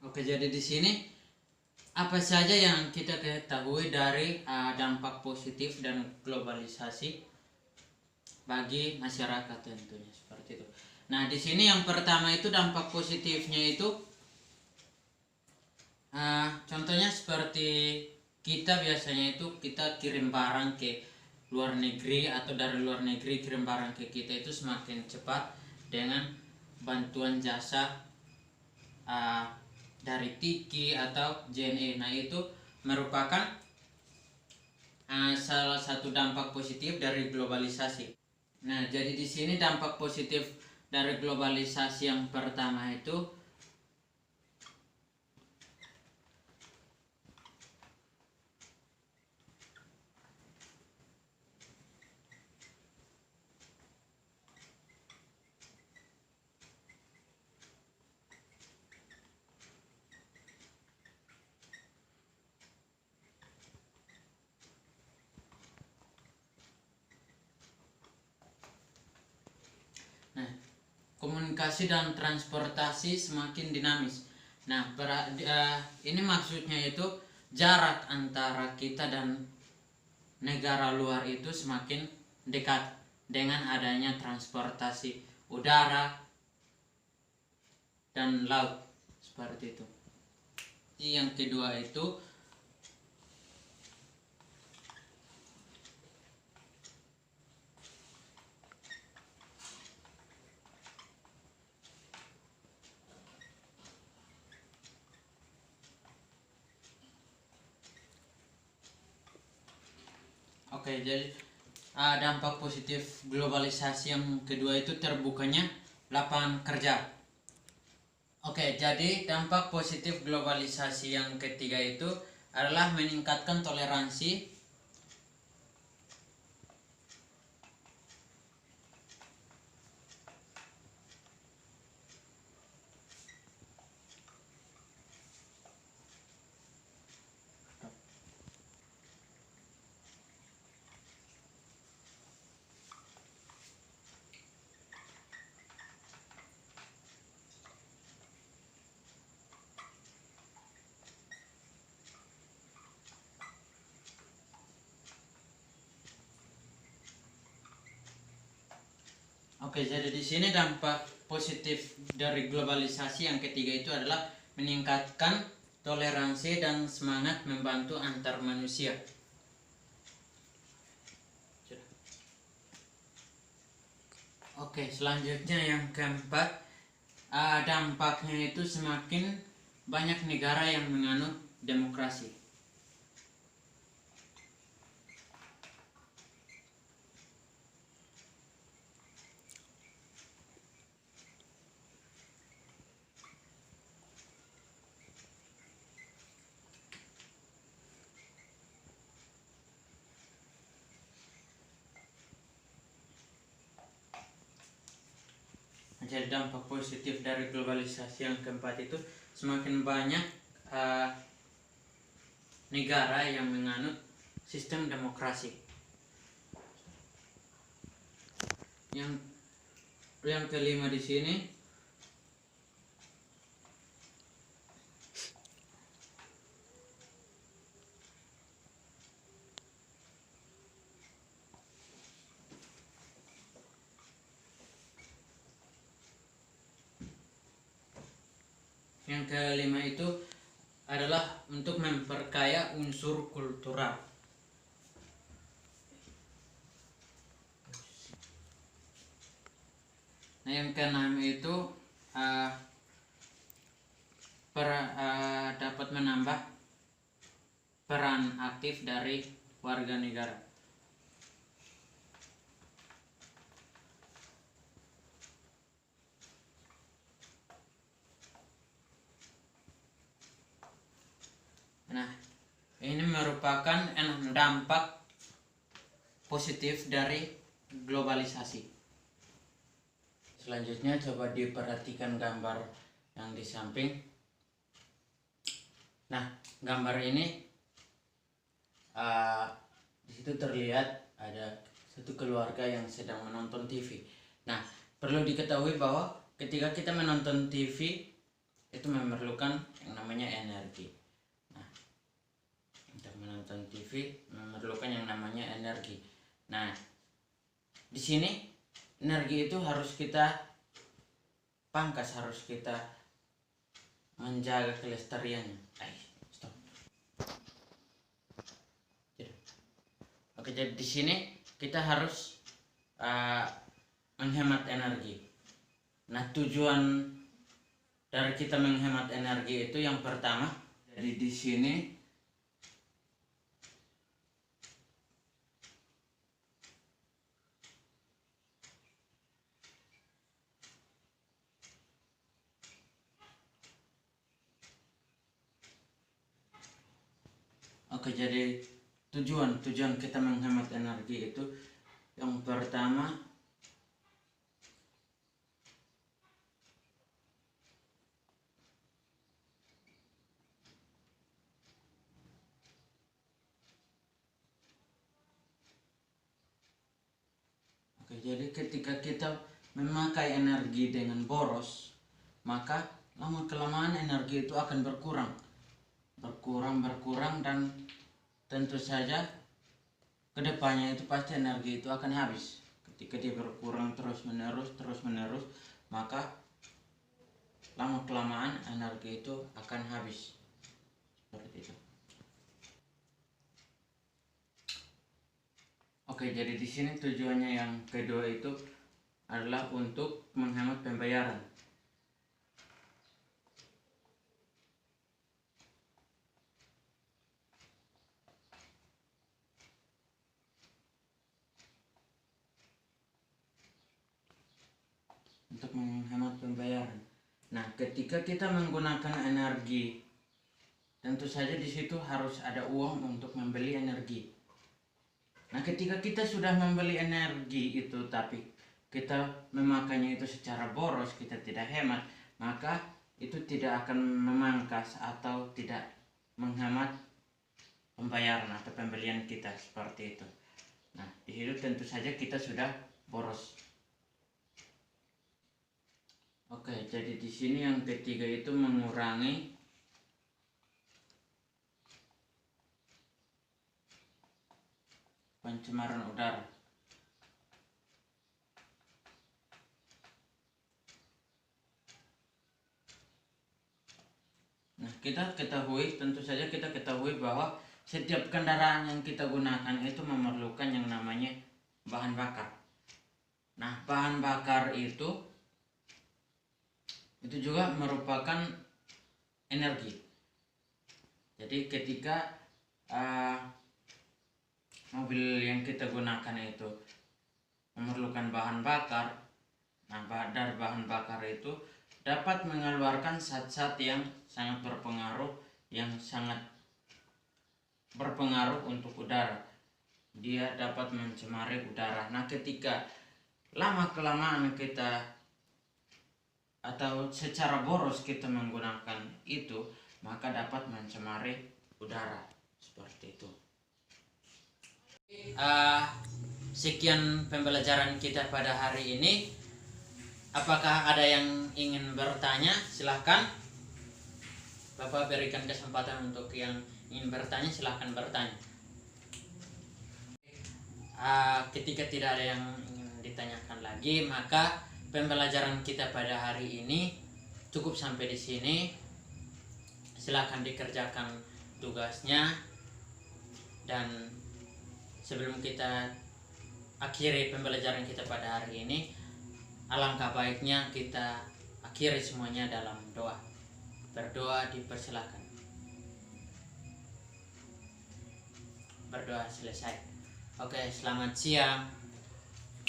Oke, jadi di sini apa saja yang kita ketahui dari dampak positif dan globalisasi bagi masyarakat tentunya seperti itu. Nah, di sini yang pertama itu dampak positifnya itu contohnya seperti kita biasanya itu kita kirim barang ke luar negeri atau dari luar negeri kirim barang ke kita itu semakin cepat dengan bantuan jasa dari Tiki atau JNE. Nah, itu merupakan salah satu dampak positif dari globalisasi. Nah, jadi di sini dampak positif dari globalisasi yang pertama itu komunikasi dan transportasi semakin dinamis. Nah, ini maksudnya itu jarak antara kita dan negara luar itu semakin dekat dengan adanya transportasi udara dan laut seperti itu. Yang kedua itu jadi dampak positif globalisasi yang kedua itu terbukanya lapangan kerja. Jadi dampak positif globalisasi yang ketiga itu adalah meningkatkan toleransi jadi di sini dampak positif dari globalisasi yang ketiga itu adalah meningkatkan toleransi dan semangat membantu antar manusia. Selanjutnya yang keempat, dampaknya itu semakin banyak negara yang menganut demokrasi. Jadi dampak positif dari globalisasi yang keempat itu semakin banyak negara yang menganut sistem demokrasi. Yang kelima di sini itu adalah untuk memperkaya unsur kultural. Nah, yang keenam itu dapat menambah peran aktif dari warga negara. Nah, ini merupakan dampak positif dari globalisasi. Selanjutnya coba diperhatikan gambar yang di samping. Nah, gambar ini di situ terlihat ada satu keluarga yang sedang menonton TV. Nah, perlu diketahui bahwa ketika kita menonton TV itu memerlukan yang namanya energi. Nah, untuk menonton TV memerlukan yang namanya energi. Nah, di sini energi itu harus kita pangkas, harus kita menjaga kelestariannya. Stop. Oke, jadi di sini kita harus menghemat energi. Nah, tujuan dari kita menghemat energi itu yang pertama, jadi di sini jadi tujuan kita menghemat energi itu yang pertama jadi ketika kita memakai energi dengan boros, maka lama kelamaan energi itu akan berkurang dan tentu saja kedepannya itu pasti energi itu akan habis. Ketika dia berkurang terus menerus, maka lama kelamaan energi itu akan habis. Seperti itu. Oke, jadi di sini tujuannya yang kedua itu adalah untuk menghemat pembayaran. Untuk menghemat pembayaran. Nah, ketika kita menggunakan energi, tentu saja di situ harus ada uang untuk membeli energi. Nah, ketika kita sudah membeli energi itu tapi kita memakainya itu secara boros, kita tidak hemat, maka itu tidak akan memangkas atau tidak menghemat pembayaran atau pembelian kita, seperti itu. Nah, di situ tentu saja kita sudah boros. Oke, jadi di sini yang ketiga itu mengurangi pencemaran udara. Nah, tentu saja kita ketahui bahwa setiap kendaraan yang kita gunakan itu memerlukan yang namanya bahan bakar. Nah, bahan bakar itu juga merupakan energi. Jadi ketika mobil yang kita gunakan itu memerlukan bahan bakar, nah dari bahan bakar itu dapat mengeluarkan zat-zat yang sangat berpengaruh untuk udara. Dia dapat mencemari udara. Nah, ketika lama kelamaan kita atau secara boros kita menggunakan itu, maka dapat mencemari udara, seperti itu. Sekian pembelajaran kita pada hari ini. Apakah ada yang ingin bertanya? Silahkan. Bapak berikan kesempatan untuk yang ingin bertanya, silahkan bertanya. Ketika tidak ada yang ingin ditanyakan lagi, maka pembelajaran kita pada hari ini cukup sampai di sini. Silakan dikerjakan tugasnya, dan sebelum kita akhiri pembelajaran kita pada hari ini, alangkah baiknya kita akhiri semuanya dalam doa. Berdoa dipersilakan. Berdoa selesai. Oke, selamat siang.